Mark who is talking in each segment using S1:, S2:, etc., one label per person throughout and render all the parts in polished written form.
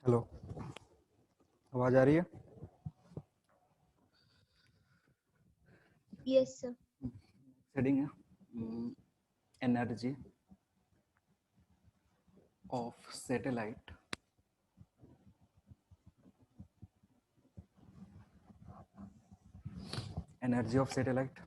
S1: Hello, आवाज आ रही है?
S2: Yes sir.
S1: सेटिंग है energy of satellite energy of satellite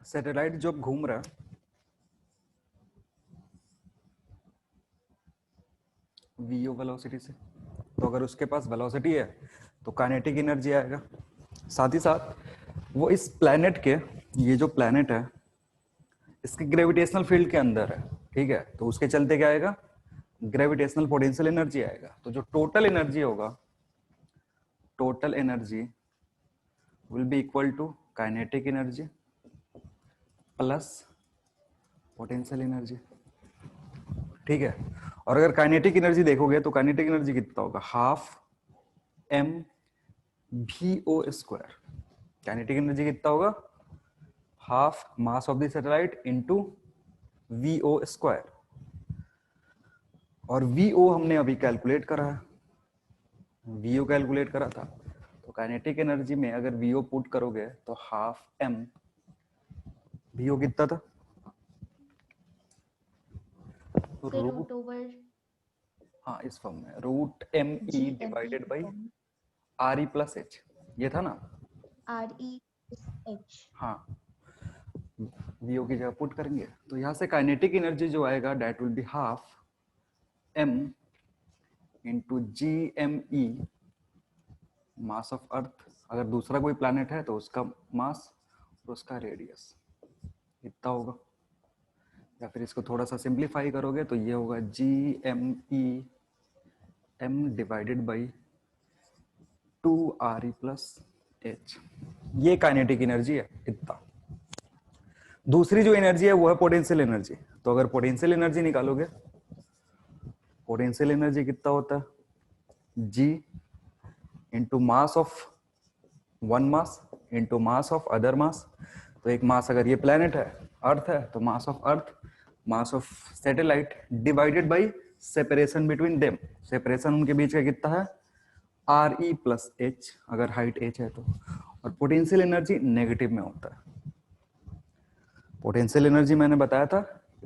S1: satellite जब घूम रहा है वीओ वेलोसिटी से, तो अगर उसके पास वेलोसिटी है तो काइनेटिक एनर्जी आएगा। साथ ही साथ वो इस प्लैनेट के, ये जो प्लैनेट है इसके ग्रेविटेशनल फील्ड के अंदर है, ठीक है, तो उसके चलते क्या आएगा? ग्रेविटेशनल पोटेंशियल एनर्जी आएगा। तो जो टोटल एनर्जी होगा, total energy will be equal to kinetic energy plus potential energy, ठीक है। और अगर काइनेटिक एनर्जी देखोगे तो काइनेटिक एनर्जी कितना होगा? Half M V O square. Kinetic energy कितना होगा? Half mass of the satellite into V O square. और वी ओ हमने अभी कैलकुलेट करा है, वी ओ कैलकुलेट करा था। तो काइनेटिक एनर्जी में अगर वी ओ पुट करोगे तो हाफ एम, वी ओ कितना था?
S2: सर
S1: रूट,
S2: रूट ओवर
S1: हाँ इस फॉर्म में root M
S2: G
S1: E
S2: M E
S1: divided by R E plus H, ये था ना?
S2: R E H.
S1: हाँ, वीओ की जगह पुट करेंगे तो यहां से काइनेटिक एनर्जी जो आएगा that will be half M into G M E mass of earth. अगर दूसरा कोई प्लैनेट है तो उसका मास और उसका रेडियस इतना होगा। या फिर इसको थोड़ा सा सिंप्लीफाई करोगे तो ये होगा G M E M divided by 2 R E plus H. ये काइनेटिक एनर्जी है इतना। दूसरी जो एनर्जी है वो है पोटेंशियल एनर्जी। तो अगर पोटेंशियल एनर्जी निकालोगे, पोटेंशियल एनर्जी कितना होता है? G into mass of one mass into mass of other mass. तो एक मास अगर ये प्लेनेट है, अर्थ है, तो मास of earth, mass of satellite divided by separation between them. Separation उनके बीच का कितना है? आर ई प्लस एच, अगर हाइट एच है तो। और पोटेंशियल एनर्जी नेगेटिव में होता है। पोटेंशियल एनर्जी मैंने बताया था,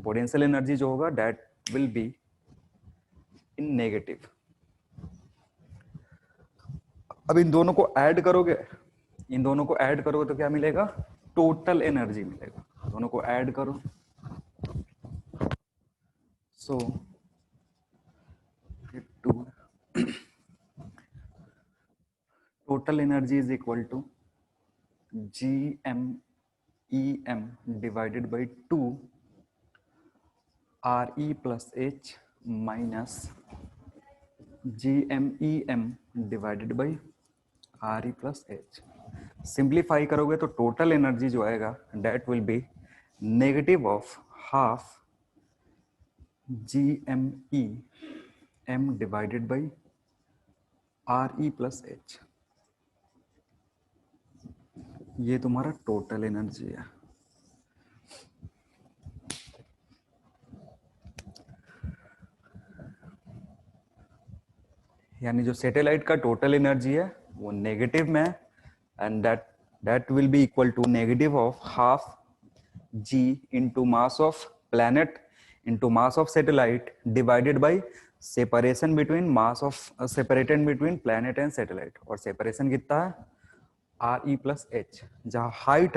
S1: पोटेंशियल एनर्जी जो होगा that will be in negative. अब इन दोनों को ऐड करोगे, इन दोनों को ऐड करोगे तो क्या मिलेगा? टोटल एनर्जी मिलेगा। दोनों को ऐड करो, so total energy is equal to G M E M divided by 2 R E plus H minus G M E M divided by R E plus H. Simplify करोगे तो total energy जो आएगा that will be negative of half G M E M divided by R E plus H. ये तुम्हारा total energy है। यानी जो satellite का टोटल एनर्जी है वो नेगेटिव में है, and that will be equal to negative of half G into mass of planet into mass of satellite divided by separation between mass of separated between planet and satellite. और separation कितना है? R E plus H. जहां height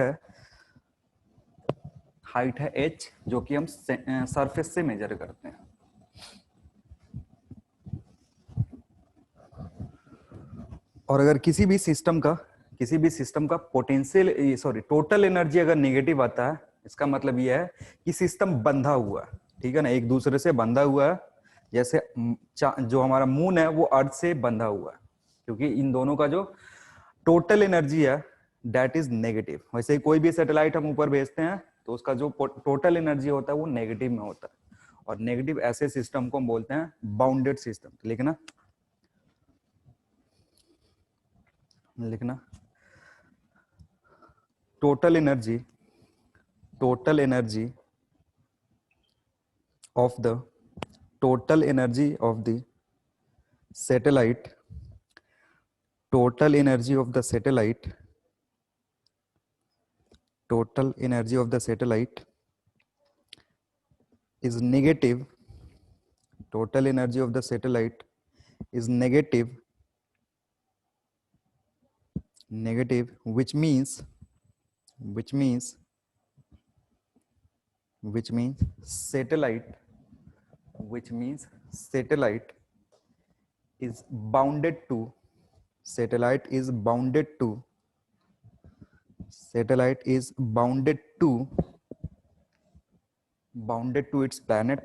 S1: है H, जो कि हम surface से major करते हैं। और अगर किसी भी सिस्टम का पोटेंशियल, सॉरी, टोटल एनर्जी अगर नेगेटिव आता है, इसका मतलब यह है कि सिस्टम बंधा हुआ है, ठीक है ना, एक दूसरे से बंधा हुआ है। जैसे जो हमारा मून है वो अर्थ से बंधा हुआ है, क्योंकि इन दोनों का जो टोटल एनर्जी है दैट इज नेगेटिव। वैसे ही कोई भी सैटेलाइट हम ऊपर भेजते हैं तो उसका जो टोटल एनर्जी होता है वो नेगेटिव में होता है। और नेगेटिव ऐसे सिस्टम को हम बोलते हैं बाउंडेड सिस्टम। लिखना लिखना total energy of the total energy of the satellite total energy of the satellite total energy of the satellite is negative total energy of the satellite is negative which means satellite which means satellite is bounded to satellite is bounded to satellite is bounded to its planet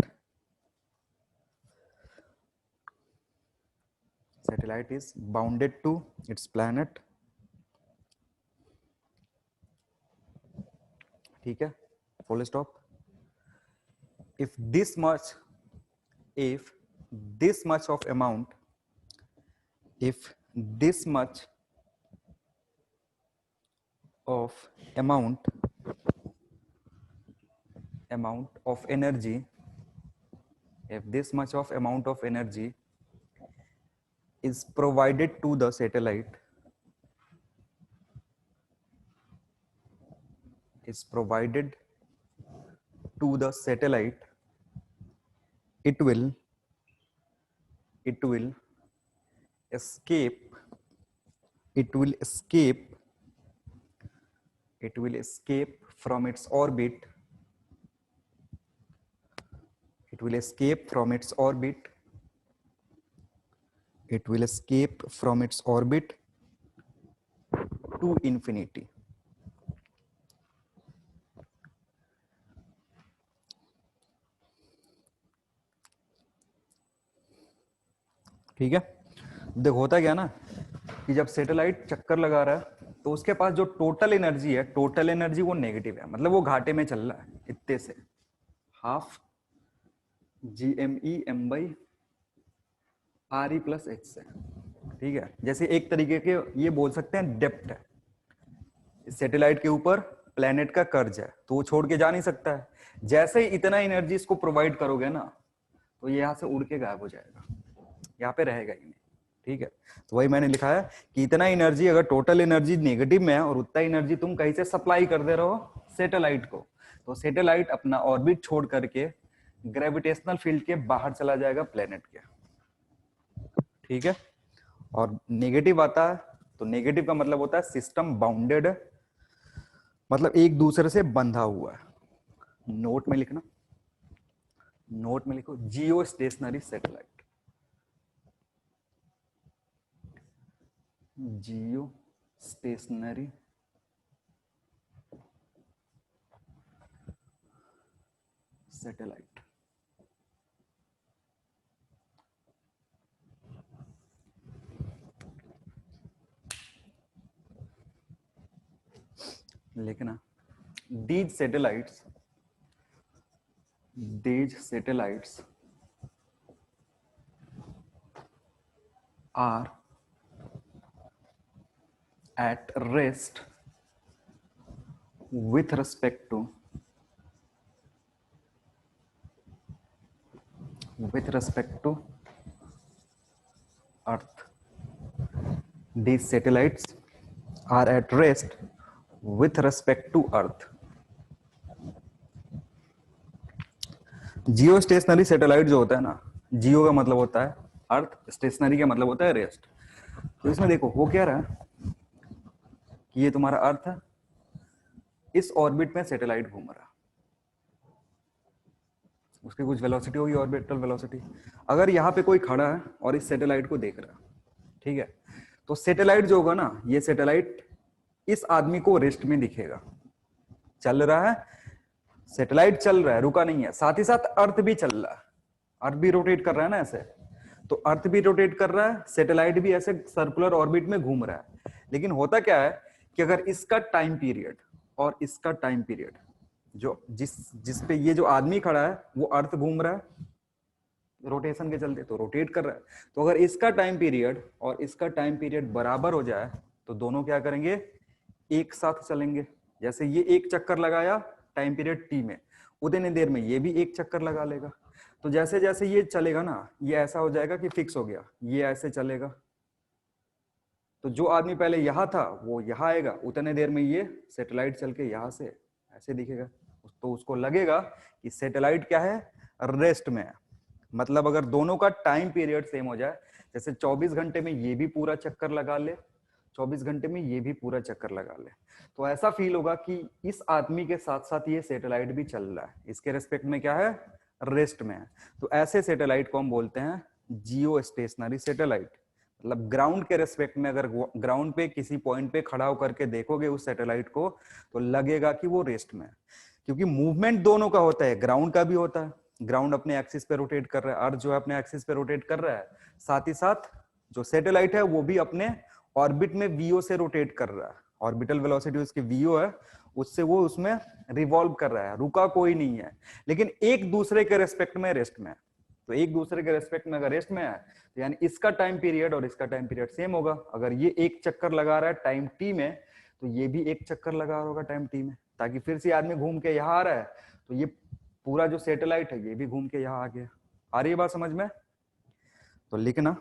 S1: satellite is bounded to its planet ठीक है full stop if this much if this much of amount if this much of amount of energy if this much of amount of energy is provided to the satellite is provided to the satellite it will escape it will escape from its orbit it will escape from its orbit it will escape from its orbit to infinity ठीक है देखो होता क्या ना कि जब satellite चक्कर लगा रहा है तो उसके पास जो टोटल एनर्जी वो नेगेटिव है मतलब वो घाटे में चल रहा है इतने से हाफ GME/m/RE+H से ठीक है जैसे एक तरीके के ये बोल सकते हैं डेप्थ है इस सैटेलाइट के ऊपर प्लेनेट का कर्ज है तो वो छोड़ के जा नहीं सकता है जैसे ही इतना एनर्जी इसको प्रोवाइड करोगे ना तो ये यहाँ से उड़ के गायब हो जाएगा यहाँ पे रहेगा ही नहीं ठीक है तो वही मैंने लिखा है कि इतना एनर्जी अगर टोटल एनर्जी नेगेटिव में है और उतना एनर्जी तुम कहीं से सप्लाई कर दे रहे हो सैटेलाइट को तो सैटेलाइट अपना ऑर्बिट छोड़ करके ग्रेविटेशनल फील्ड के बाहर चला जाएगा प्लेनेट के ठीक है और नेगेटिव आता है तो नेगेटिव का मतलब होता है सिस्टम बाउंडेड मतलब एक दूसरे से बंधा हुआ है नोट में लिखना नोट में लिखो जियो स्टेशनरी सैटेलाइट जियो स्टेशनरी सैटेलाइट लिखना these satellites are at rest with respect to Earth. These satellites are at rest with respect to Earth. Jio stationery satellite जो होता है ना जियो का मतलब होता है अर्थ स्टेशनरी का मतलब होता है रेस्ट तो इसमें देखो हो क्या रहा है कि ये तुम्हारा अर्थ है इस ऑर्बिट में सैटेलाइट घूम रहा है उसकी कुछ वेलोसिटी होगी ऑर्बिटल वेलोसिटी अगर यहाँ पे कोई खड़ा है और इस सैटेलाइट को देख रहा है ठीक है तो सैटेलाइट जो होगा ना ये सैटेलाइट इस आदमी को रेस्ट में दिखेगा चल रहा है सैटेलाइट चल रहा है रुका नहीं है साथ ही साथ अर्थ भी चल रहा है अर्थ भी रोटेट कर रहा है ना ऐसे तो अर्थ भी रोटेट कर रहा है सैटेलाइट भी ऐसे सर्कुलर ऑर्बिट में घूम रहा है लेकिन होता क्या है कि अगर इसका टाइम पीरियड और इसका टाइम पीरियड जो जिस पे ये जो आदमी खड़ा है वो अर्थ घूम रहा है रोटेशन के चलते तो रोटेट कर रहा है तो अगर इसका टाइम पीरियड और इसका टाइम पीरियड बराबर हो जाए तो दोनों क्या करेंगे, एक साथ चलेंगे। जैसे ये एक चक्कर लगाया टाइम पीरियड टी में, उतनी देर में ये भी एक चक्कर लगा लेगा। तो जैसे जैसे ये चलेगा ना, ये ऐसा हो जाएगा कि फिक्स हो गया, ये ऐसे चलेगा। तो जो आदमी पहले यहाँ था वो यहाँ आएगा, उतने देर में ये सैटेलाइट चल के यहाँ से ऐसे दिखेगा। तो उसको लगेगा कि सैटेलाइट क्या है, रेस्ट में है। मतलब अगर दोनों का टाइम पीरियड सेम हो जाए, जैसे 24 घंटे में ये भी पूरा चक्कर लगा ले, 24 घंटे में ये भी पूरा चक्कर लगा ले, तो ऐसा फील होगा कि इस आदमी के साथ साथ ये सैटेलाइट भी चल रहा है, इसके रेस्पेक्ट में क्या है, रेस्ट में है। तो ऐसे सैटेलाइट को हम बोलते हैं जियो स्टेशनरी सैटेलाइट। मतलब ग्राउंड के रेस्पेक्ट में, अगर ग्राउंड पे किसी पॉइंट पे खड़ा होकर के देखोगे उस सैटेलाइट को, तो लगेगा कि वो रेस्ट में है, क्योंकि मूवमेंट दोनों का होता है, ग्राउंड का भी होता है, ग्राउंड अपने एक्सिस पे रोटेट कर रहा है, अर्थ जो है अपने एक्सिस पे रोटेट कर रहा है, साथ ही साथ जो सैटेलाइट है वो भी अपने ऑर्बिट में वीओ से रोटेट कर रहा है, ऑर्बिटल वेलोसिटी उसकी वीओ है, उससे वो उसमें रिवॉल्व कर रहा है, रुका कोई नहीं है, लेकिन एक दूसरे के रेस्पेक्ट में रेस्ट में है। तो एक दूसरे के रेस्पेक्ट में अगर रेस्ट में है, तो यानी इसका टाइम पीरियड और इसका टाइम पीरियड सेम होगा। अगर ये एक चक्कर लगा रहा है टाइम टी में, तो ये भी एक चक्कर लगा रहा होगा टाइम टी में, ताकि फिर से आदमी घूम के यहाँ आ रहा है, तो ये पूरा जो सैटेलाइट है ये भी घूम के यहाँ आ गया। आ रही है बात समझ में? तो लिखना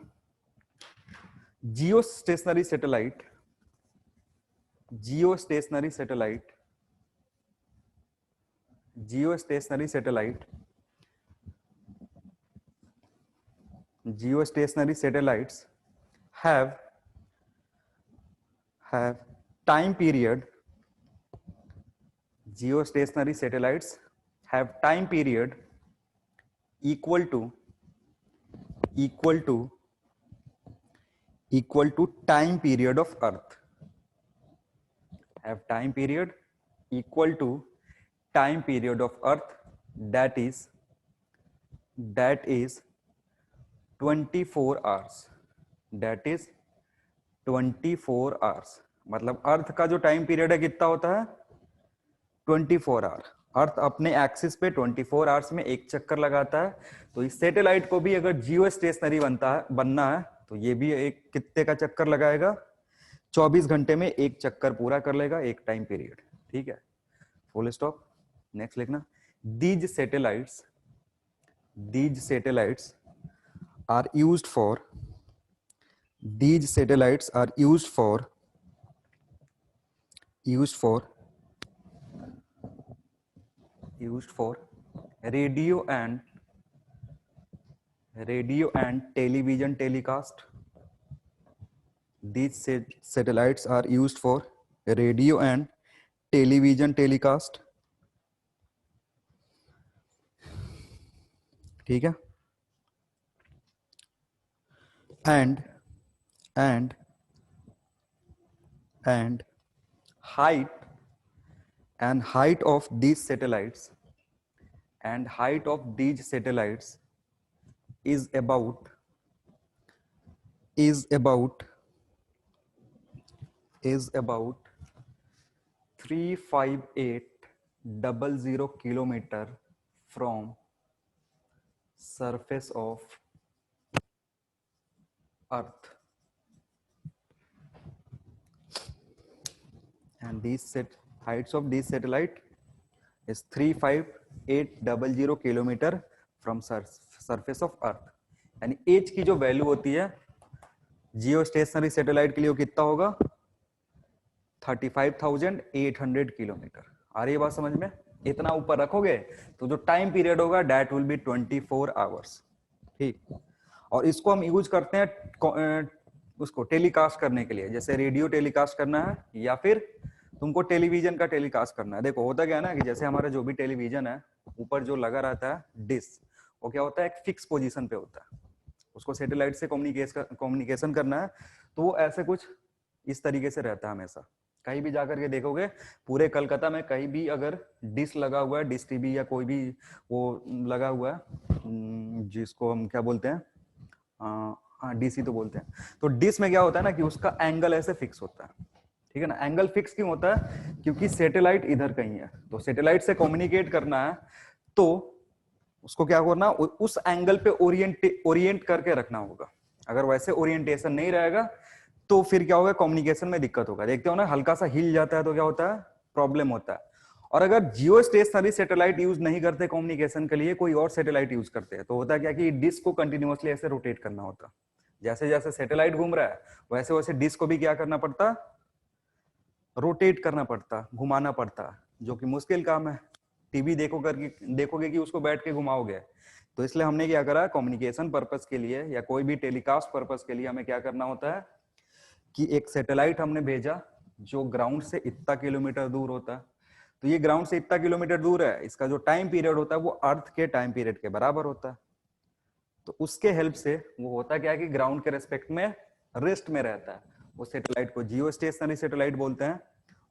S1: जियो stationery satellite, Jio stationery satellite, Jio stationery satellite, geostationary satellites have time period, geostationary satellites have time period equal to time period of earth, have time period equal to time period of earth, that is 24 hours, that is 24 hours। मतलब अर्थ का जो time period है कितना होता है, 24 our. अर्थ अपने axis पे 24 hours में एक चक्कर लगाता है। तो इस सैटेलाइट को भी अगर जियो स्टेशनरी बनना है, तो ये भी एक कितने का चक्कर लगाएगा, 24 घंटे में एक चक्कर पूरा कर लेगा, एक टाइम पीरियड। ठीक है, फुल स्टॉप। नेक्स्ट लिखना, these satellites are used for, these satellites are used for radio and television telecast. These satellites are used for radio and television telecast। ठीक है, and height of these satellites is about 35800 kilometer from surface of earth, and heights of these satellite is 35800 kilometer from surface of earth। यानी H की जो value होती है जियो stationery satellite के लिए वो कितना होगा, 35,800 किलोमीटर। आ रही है बात समझ में? इतना ऊपर रखोगे तो जो टाइम पीरियड होगा दैट विल बी 24 आवर्स। ठीक, और इसको हम यूज करते हैं उसको टेलीकास्ट करने के लिए, जैसे रेडियो टेलीकास्ट करना है या फिर तुमको टेलीविजन का टेलीकास्ट करना है। देखो होता क्या है ना, कि जैसे हमारा जो भी टेलीविजन है ऊपर जो लगा रहता है डिश, वो क्या होता है, एक फिक्स पोजीशन पे होता है, उसको सैटेलाइट से कम्युनिकेशन करना है, तो वो ऐसे कुछ इस तरीके से रहता है हमेशा। कहीं भी जाकर के देखोगे पूरे कलकत्ता में कहीं भी अगर डिश लगा हुआ है, डिश टीवी या कोई भी वो लगा हुआ है, जिसको हम क्या बोलते हैं, डीसी तो बोलते हैं, तो डिश में क्या होता है ना कि उसका एंगल ऐसे फिक्स होता है। ठीक है ना, एंगल फिक्स क्यों होता है, क्योंकि सैटेलाइट इधर कहीं है, तो सैटेलाइट से कम्युनिकेट करना है तो उसको क्या करना, उस एंगल पे ओरिएंट करके रखना होगा। अगर वैसे ओरिएंटेशन नहीं रहेगा तो फिर क्या होगा, कम्युनिकेशन में दिक्कत होगा। देखते हो ना, हल्का सा हिल जाता है तो क्या होता है, प्रॉब्लम होता है। और अगर जियो स्टेशनरी सैटेलाइट यूज नहीं करते कम्युनिकेशन के लिए, कोई और सैटेलाइट यूज करते हैं, तो होता क्या कि डिश को कंटिन्यूअसली ऐसे रोटेट करना होता। जैसे जैसे सैटेलाइट घूम रहा है वैसे वैसे डिश को भी क्या करना पड़ता, रोटेट करना पड़ता, घुमाना पड़ता, जो कि मुश्किल काम है। टीवी देखोगे कि उसको बैठ के घुमाओगे। तो इसलिए हमने क्या करा, कम्युनिकेशन पर्पस के लिए या कोई भी टेलीकास्ट पर्पस के लिए हमें क्या करना होता है कि एक सैटेलाइट हमने भेजा जो ग्राउंड से इतना किलोमीटर दूर होता है। तो ये ग्राउंड से इतना किलोमीटर दूर है, इसका जो टाइम पीरियड होता है वो अर्थ के टाइम पीरियड के बराबर होता है। तो उसके हेल्प से वो होता क्या है कि ग्राउंड के रेस्पेक्ट में रेस्ट में रहता है। वो सैटेलाइट को जियो स्टेशनरी सैटेलाइट बोलते हैं।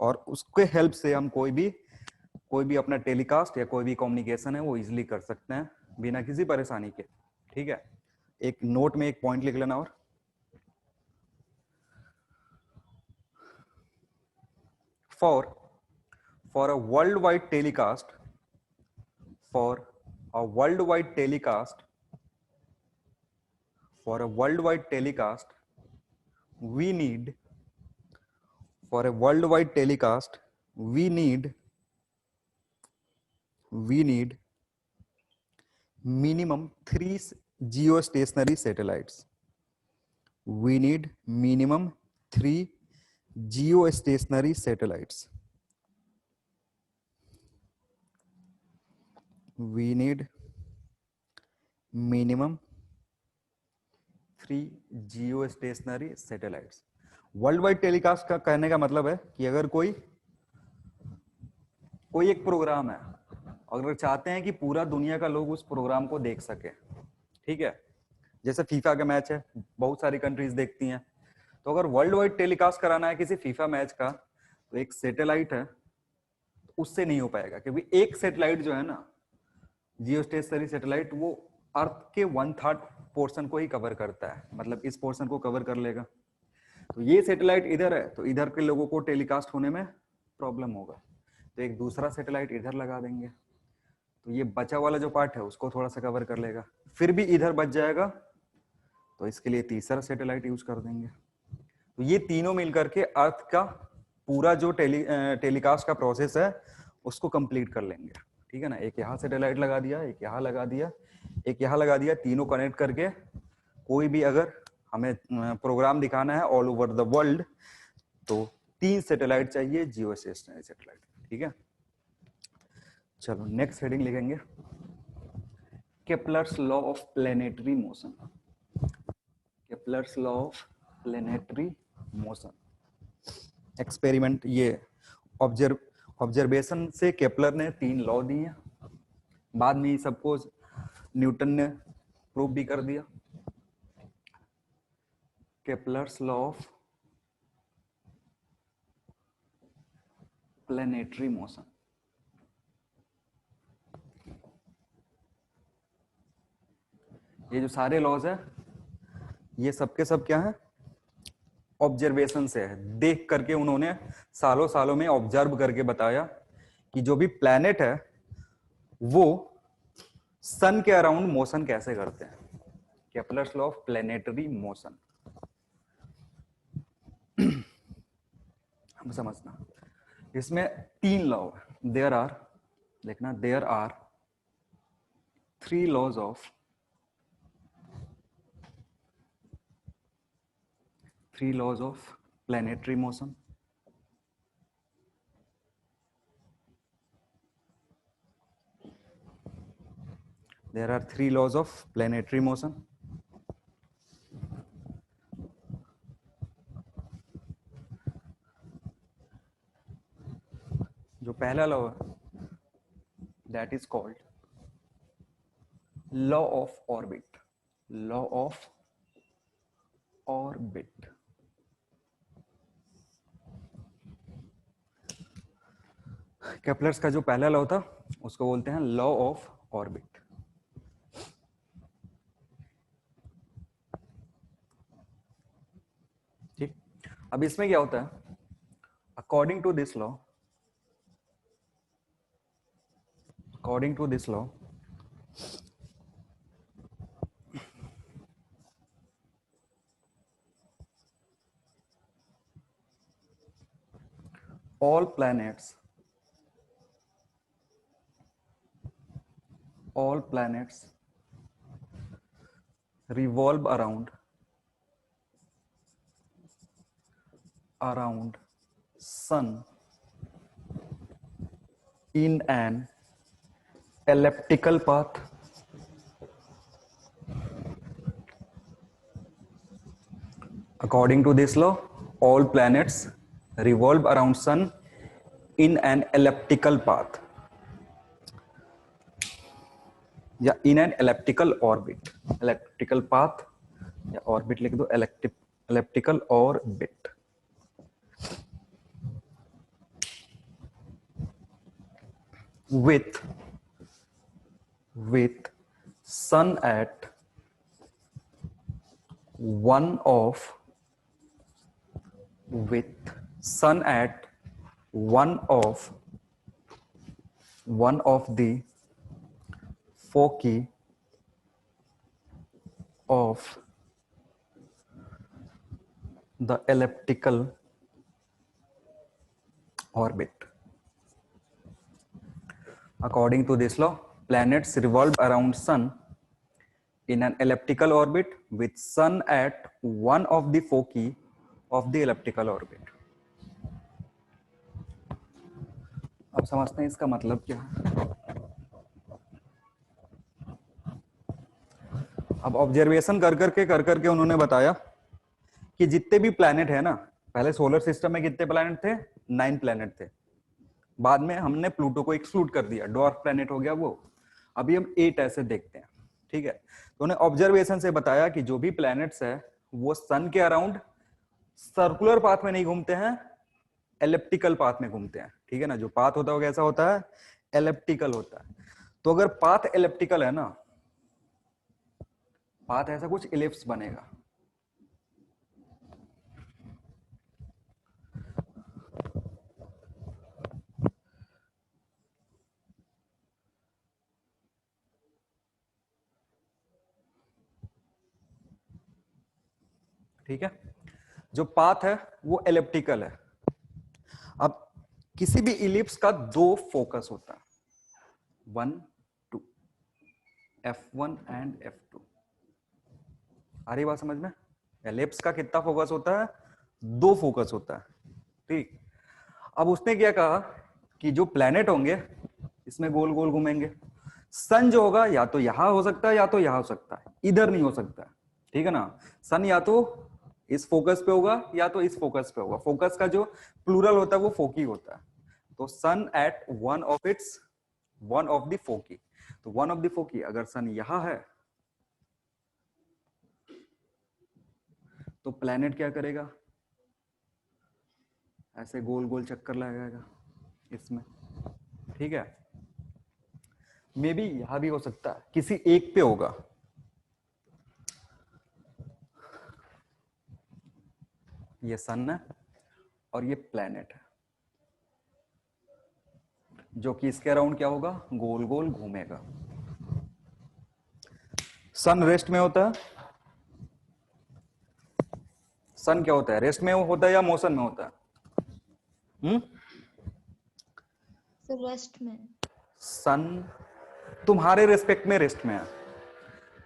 S1: और उसके हेल्प से हम कोई भी अपना टेलीकास्ट या कोई भी कम्युनिकेशन है वो इजिली कर सकते हैं बिना किसी परेशानी के। ठीक है, एक नोट में एक पॉइंट लिख लेना। और for a worldwide telecast for a worldwide telecast for a worldwide telecast we need for a worldwide telecast we need minimum 3 geostationary satellites. We need minimum 3 geostationary satellites. We need minimum 3 geostationary satellites. World wide telecast का कहने का मतलब है कि अगर कोई एक programme है, अगर चाहते हैं कि पूरा दुनिया का लोग उस प्रोग्राम को देख सके, ठीक है, जैसे फीफा का मैच है, बहुत सारी कंट्रीज देखती हैं, तो अगर वर्ल्ड वाइड टेलीकास्ट कराना है किसी फीफा मैच का, तो एक सैटेलाइट है, उससे नहीं हो पाएगा, क्योंकि एक सैटेलाइट जो है ना, जियोस्टेशनरी सैटेलाइट, वो अर्थ के 1/3 पोर्शन को ही कवर करता है, मतलब इस पोर्शन को कवर कर लेगा। तो ये सैटेलाइट इधर है, तो इधर के लोगों को टेलीकास्ट होने में प्रॉब्लम होगा, तो एक दूसरा सैटेलाइट इधर लगा देंगे, तो ये बचा वाला जो पार्ट है उसको थोड़ा सा कवर कर लेगा, फिर भी इधर बच जाएगा, तो इसके लिए तीसरा सैटेलाइट यूज कर देंगे। तो ये तीनों मिलकर के अर्थ का पूरा जो टेलीकास्ट का प्रोसेस है उसको कंप्लीट कर लेंगे। ठीक है ना, एक यहाँ सैटेलाइट लगा दिया, एक यहाँ लगा दिया, एक यहाँ लगा दिया, तीनों कनेक्ट करके कोई भी अगर हमें प्रोग्राम दिखाना है ऑल ओवर द वर्ल्ड, तो 3 सैटेलाइट चाहिए, जियो स्टेशनरी सैटेलाइट। ठीक है, चलो नेक्स्ट हेडिंग लिखेंगे, Kepler's law of planetary motion. Kepler's law of planetary motion experiment, ये ऑब्जर्वेशन से केपलर ने 3 लॉ दिए, बाद में सबको न्यूटन ने प्रूव भी कर दिया। Kepler's law of planetary motion, ये जो सारे लॉज है ये सबके सब क्या है, ऑब्जर्वेशन से है, देख करके उन्होंने सालों सालों में ऑब्जर्व करके बताया कि जो भी प्लैनेट है वो सन के अराउंड मोशन कैसे करते हैं। Kepler's law of planetary motion हम समझना, इसमें 3 लॉ है, देयर आर, देखना, there are 3 laws of 3 laws of planetary motion. There are 3 laws of planetary motion. जो पहला लॉ है that is called law of orbit. Law of orbit, Kepler's का जो पहला लॉ था उसको बोलते हैं लॉ ऑफ ऑर्बिट। ठीक, अब इसमें क्या होता है, according to this law, according to this law, all planets revolve around sun in an elliptical path. According to this law, all planets revolve around sun in an elliptical path या in an elliptical orbit. elliptical path या orbit लिख दो, elliptical orbit. with sun at one of the foci of the elliptical orbit. According to this law, planets revolve around sun in an elliptical orbit with sun at one of the foci of the elliptical orbit. अब समझते हैं इसका मतलब क्या है। अब observation कर करके उन्होंने बताया कि जितने भी प्लैनेट है ना, पहले सोलर सिस्टम में कितने प्लैनेट थे? 9 प्लैनेट थे। बाद में हमने प्लूटो को एक्सक्लूड कर दिया, डॉर्फ प्लैनेट हो गया वो। अभी हम 8 ऐसे देखते हैं, ठीक है। तो उन्हें ऑब्जर्वेशन से बताया कि जो भी प्लैनेट्स है वो सन के अराउंड सर्कुलर पाथ में नहीं घूमते हैं, एलिप्टिकल पाथ में घूमते हैं, ठीक है ना। जो पाथ होता है वो कैसा होता है? एलिप्टिकल होता है। तो अगर पाथ एलिप्टिकल है ना, पाथ ऐसा कुछ इलिप्स बनेगा। ठीक है, जो पाथ है वो एलिप्टिकल है। अब किसी भी इलिप्स का 2 फोकस होता है, 1 2, F1 एंड F2। आ रही बात समझ में? एलिप्स का कितना फोकस होता है? 2 फोकस होता है, ठीक। अब उसने क्या कहा कि जो प्लैनेट होंगे इसमें गोल गोल घूमेंगे। सन जो होगा या तो यहां हो सकता है या तो यहां हो सकता है, इधर नहीं हो सकता, ठीक है ना। सन या तो इस फोकस पे होगा या तो इस फोकस पे होगा। फोकस का जो प्लूरल होता है वो फोकी होता है। तो सन एट वन ऑफ द फोकी। तो वन ऑफ द फोकी, अगर सन यहां है तो प्लैनेट क्या करेगा? ऐसे गोल गोल चक्कर लगाएगा इसमें, ठीक है। मे बी यहां भी हो सकता है, किसी एक पे होगा। ये सन है और ये प्लैनेट है, जो कि इसके अराउंड क्या होगा? गोल गोल घूमेगा। सन रेस्ट में होता है। सन क्या होता है? रेस्ट में होता है या मोशन में होता है?
S2: So rest में।
S1: सन तुम्हारे रेस्पेक्ट में रेस्ट में है,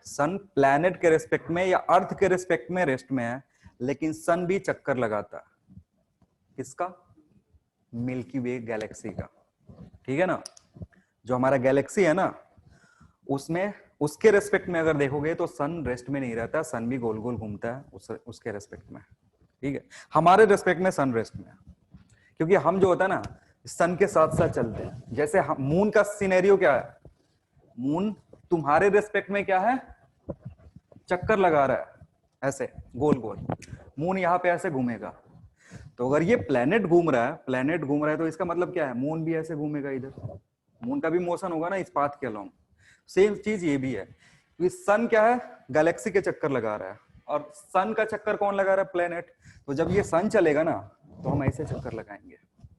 S1: सन प्लैनेट के रेस्पेक्ट में या अर्थ के रेस्पेक्ट में रेस्ट में है, लेकिन सन भी चक्कर लगाता है। किसका? मिल्की वे गैलेक्सी का, ठीक है ना। जो हमारा गैलेक्सी है ना, उसमें उसके रेस्पेक्ट में अगर देखोगे तो सन रेस्ट में नहीं रहता, सन भी गोल गोल घूमता है उसके रेस्पेक्ट में, ठीक है। हमारे रेस्पेक्ट में सन रेस्ट में है, क्योंकि हम जो होता है ना सन के साथ साथ चलते हैं। जैसे मून का सिनेरियो क्या है? मून तुम्हारे रेस्पेक्ट में क्या है? चक्कर लगा रहा है ऐसे गोल गोल। मून यहां पे ऐसे घूमेगा। तो अगर ये प्लेनेट घूम रहा है तो इसका मतलब क्या है? मून भी ऐसे घूमेगा इधर। मून का भी मोशन होगा ना इस पाथ के अलोंग। सेम चीज ये भी है। तो सन क्या है? गैलेक्सी के चक्कर लगा रहा है, और सन का चक्कर कौन लगा रहा है? प्लेनेट। तो जब ये सन चलेगा ना तो हम ऐसे चक्कर लगाएंगे।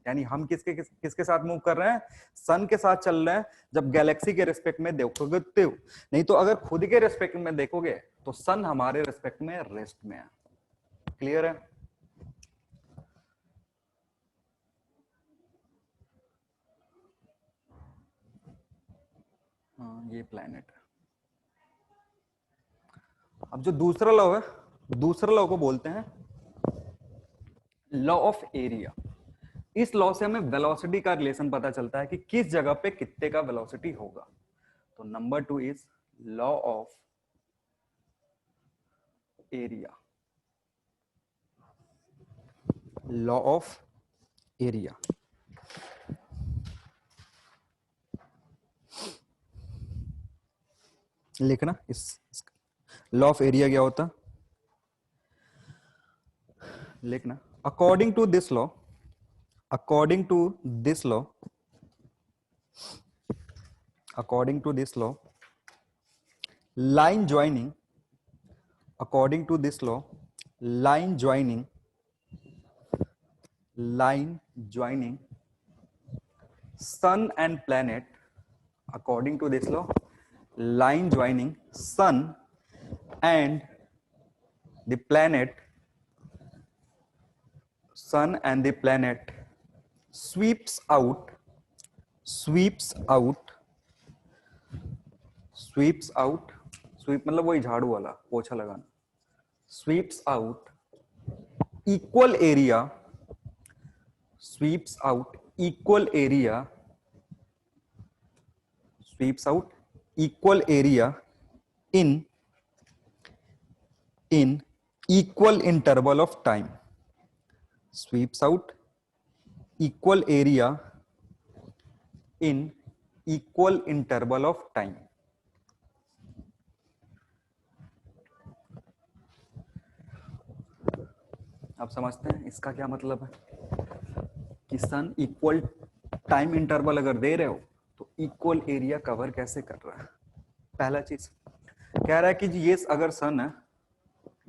S1: यानी हम किसके साथ मूव कर रहे हैं? सन के साथ चल रहे हैं। जब गैलेक्सी के रिस्पेक्ट में देखोगे तो, नहीं तो अगर खुद के रिस्पेक्ट में देखोगे तो सन हमारे रिस्पेक्ट में रेस्ट में है। क्लियर है? ये प्लैनेट है। अब जो दूसरा लॉ है, दूसरा लॉ को बोलते हैं लॉ ऑफ एरिया। इस लॉ से हमें वेलोसिटी का रिलेशन पता चलता है कि किस जगह पे कितने का वेलोसिटी होगा। तो number 2 is law of area. Law of area. लिखना इस लॉ ऑफ एरिया क्या होता, लिखना according to this law, according to this law, according to this law, line joining, according to this law, line joining, line joining sun and planet, according to this law, line joining sun and the planet, sun and the planet sweeps out, sweeps out, sweeps out, sweep मतलब वही झाड़ू वाला पोछा लगाना, sweeps out equal area, sweeps out equal area, sweeps out equal area in equal interval of time, sweeps out equal area in equal interval of time. आप समझते हैं इसका क्या मतलब है कि सन इक्वल टाइम इंटरवल अगर दे रहे हो तो इक्वल एरिया कवर कैसे कर रहा है। पहला चीज कह रहा है कि ये अगर सन है,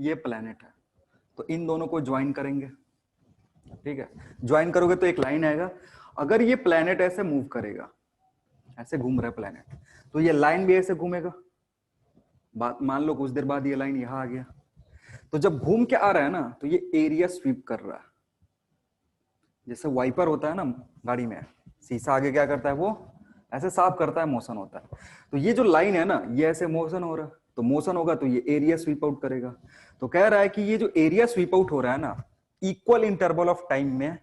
S1: ये प्लेनेट है, तो इन दोनों को ज्वाइन करेंगे, ठीक है। ज्वाइन करोगे तो एक लाइन आएगा। अगर ये प्लेनेट ऐसे मूव करेगा, ऐसे घूम रहा है प्लेनेट, तो ये लाइन भी ऐसे घूमेगा। मान लो कुछ देर बाद ये लाइन यहां आ गया, तो जब घूम के आ रहा है ना, तो ये एरिया स्वीप कर रहा है। जैसे वाइपर होता है ना गाड़ी में, शीशा आगे क्या करता है, वो ऐसे साफ करता है, मोशन होता है। तो ये जो लाइन है ना, ये ऐसे मोशन हो रहा है, तो मोशन होगा तो ये एरिया स्वीप आउट करेगा। तो कह रहा है कि ये जो एरिया स्वीप आउट हो रहा है ना, इक्वल इंटरवल ऑफ टाइम में,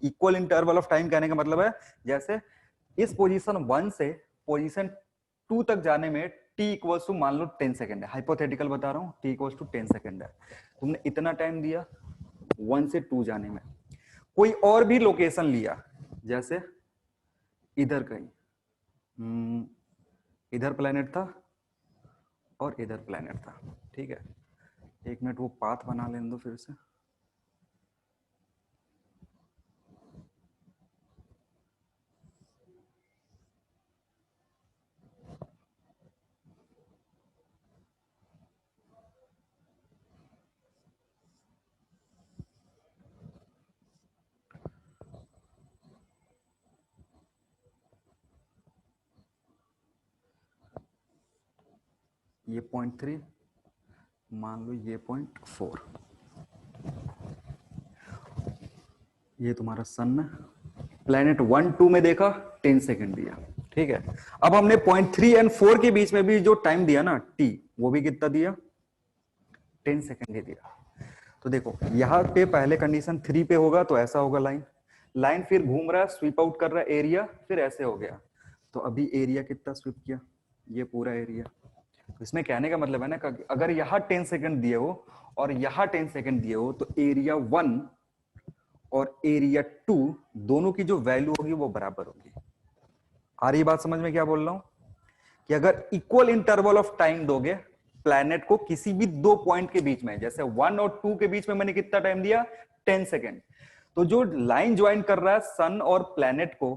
S1: इक्वल इंटरवल ऑफ टाइम कहने का मतलब है जैसे इस पोजीशन 1 से पोजीशन 2 तक जाने में t इक्वल्स टू मान लो 10 सेकंड है, हाइपोथेटिकल बता रहा हूं, t इक्वल्स टू 10 सेकंड है। तुमने इतना टाइम दिया 1 से 2 जाने में। कोई और भी लोकेशन लिया, जैसे इधर कहीं, इधर प्लेनेट था और इधर प्लेनेट था, ठीक है। एक मिनट वो पाथ बना लेने दो फिर से। ये 0.3 मान लो, ये 0.4, ये तुम्हारा सन है। प्लेनेट 1 2 में देखा 10 सेकंड दिया, ठीक है। अब हमने 0.3 एंड 4 के बीच में भी जो टाइम दिया ना t, वो भी कितना दिया, 10 सेकंड ही दिया। तो देखो यहाँ पे पहले कंडीशन 3 पे होगा तो ऐसा होगा, लाइन लाइन फिर घूम रहा है, स्वीप आउट कर रहा है एरिया, फिर ऐसे हो गया। तो अभी एरिया कितना स्वीप किया, ये पूरा एरिया। तो इसमें कहने का मतलब है ना कि अगर यहाँ 10 सेकंड दिए हो और यहाँ 10 सेकंड दिए हो, तो एरिया 1 और एरिया 2 दोनों की जो वैल्यू होगी वो बराबर होगी। आ रही बात समझ में क्या बोल रहा हूं कि अगर इक्वल इंटरवल ऑफ टाइम दोगे प्लैनेट को किसी भी 2 पॉइंट के बीच में, जैसे 1 और 2 के बीच में मैंने कितना टाइम दिया, 10 सेकेंड, तो जो लाइन ज्वाइन कर रहा है सन और प्लैनेट को,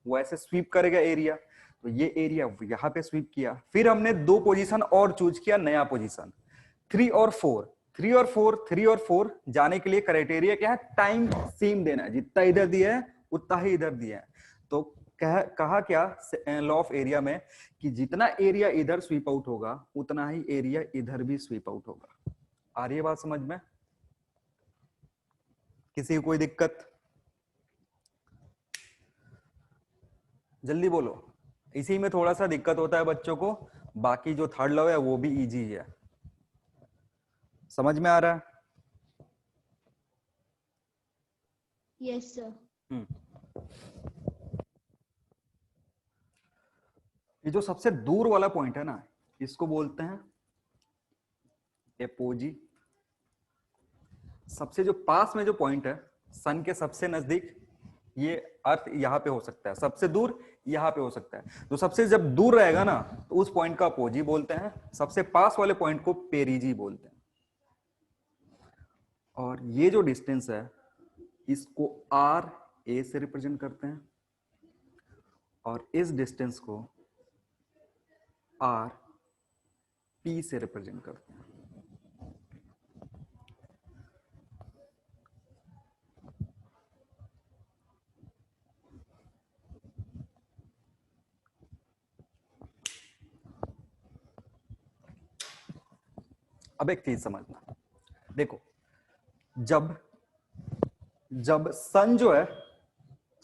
S1: वो ऐसे स्वीप करेगा एरिया। तो ये एरिया यहां पे स्वीप किया, फिर हमने 2 पोजीशन और चूज किया, नया पोजीशन 3 और 4, 3 और 4, 3 और 4 जाने के लिए क्राइटेरिया क्या है, टाइम सेम देना है, जितना इधर दिया है उतना ही इधर दिया है। तो कहा क्या लॉ ऑफ एरिया में कि जितना एरिया इधर स्वीप आउट होगा उतना ही एरिया इधर भी स्वीप आउट होगा। आ रही है बात समझ में, किसी को कोई दिक्कत, जल्दी बोलो। इसी में थोड़ा सा दिक्कत होता है बच्चों को, बाकी जो थर्ड लॉ है वो भी इजी है। समझ में आ रहा है?
S2: Yes sir.
S1: ये जो सबसे दूर वाला पॉइंट है ना, इसको बोलते हैं एपोजी। सबसे जो पास में जो पॉइंट है सन के सबसे नजदीक, ये अर्थ यहां पे हो सकता है, सबसे दूर यहां पे हो सकता है। तो सबसे जब दूर रहेगा ना तो उस पॉइंट का अपोजी बोलते हैं, सबसे पास वाले पॉइंट को पेरिजी बोलते हैं। और ये जो डिस्टेंस है इसको आर ए से रिप्रेजेंट करते हैं और इस डिस्टेंस को आर पी से रिप्रेजेंट करते हैं। अब एक चीज समझना, देखो जब जब सन जो है,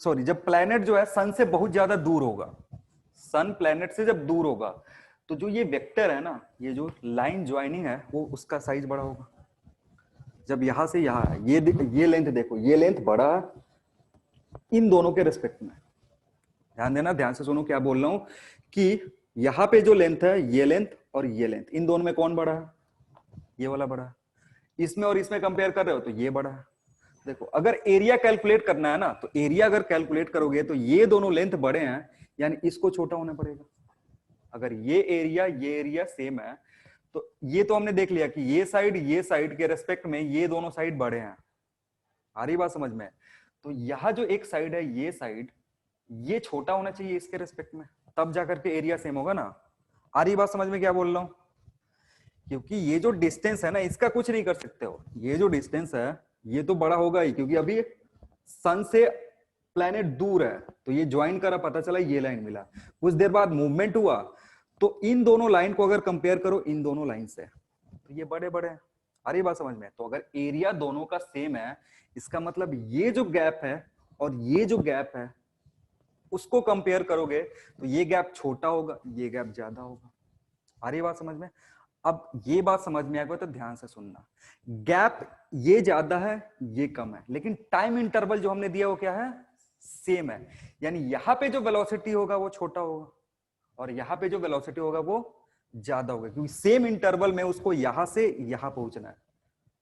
S1: सॉरी, जब प्लैनेट जो है सन से बहुत ज्यादा दूर होगा, सन प्लैनेट से जब दूर होगा तो जो ये वेक्टर है ना, ये जो लाइन ज्वाइनिंग है वो उसका साइज बड़ा होगा। जब यहां से यहां है, ये लेंथ देखो, ये लेंथ बड़ा है इन दोनों के रिस्पेक्ट में। ध्यान देना, ध्यान से सुनो क्या बोल रहा हूं, कि यहां पे जो लेंथ है, ये लेंथ और ये लेंथ, इन दोनों में कौन बड़ा है? ये वाला बड़ा है। इसमें और इसमें कंपेयर कर रहे हो तो ये बड़ा है। देखो अगर एरिया कैलकुलेट करना है ना, तो एरिया अगर कैलकुलेट करोगे तो ये दोनों लेंथ बड़े हैं, यानी इसको छोटा होना पड़ेगा। अगर ये एरिया सेम है तो ये तो हमने देख लिया कि ये साइड के रेस्पेक्ट में ये दोनों साइड बड़े हैं। आ रही बात समझ में? तो यह जो एक साइड है, ये साइड, ये छोटा होना चाहिए इसके रेस्पेक्ट में, तब जाकर के एरिया सेम होगा ना। आ रही बात समझ में क्या बोल रहा हूं? क्योंकि ये जो डिस्टेंस है ना, इसका कुछ नहीं कर सकते हो। ये जो डिस्टेंस है ये तो बड़ा होगा ही, क्योंकि अभी सन से प्लैनेट दूर है, तो ये ज्वाइन करा, पता चला ये लाइन मिला, कुछ देर बाद मूवमेंट हुआ, तो इन दोनों लाइन को अगर कंपेयर करो इन दोनों लाइन से, तो ये बड़े बड़े हैं। आ रही बात समझ में? तो अगर एरिया दोनों का सेम है, इसका मतलब ये जो गैप है और ये जो गैप है उसको कंपेयर करोगे तो ये गैप छोटा होगा, ये गैप ज्यादा होगा। आ रही बात समझ में? अब ये बात समझ में आएगा तो ध्यान से सुनना, गैप ये ज्यादा है ये कम है, लेकिन टाइम इंटरवल जो हमने दिया वो क्या है? सेम है। यानी यहां पे जो वेलोसिटी होगा वो छोटा होगा और यहां पे जो वेलोसिटी होगा वो ज्यादा होगा, क्योंकि सेम इंटरवल में उसको यहां से यहां पहुंचना है।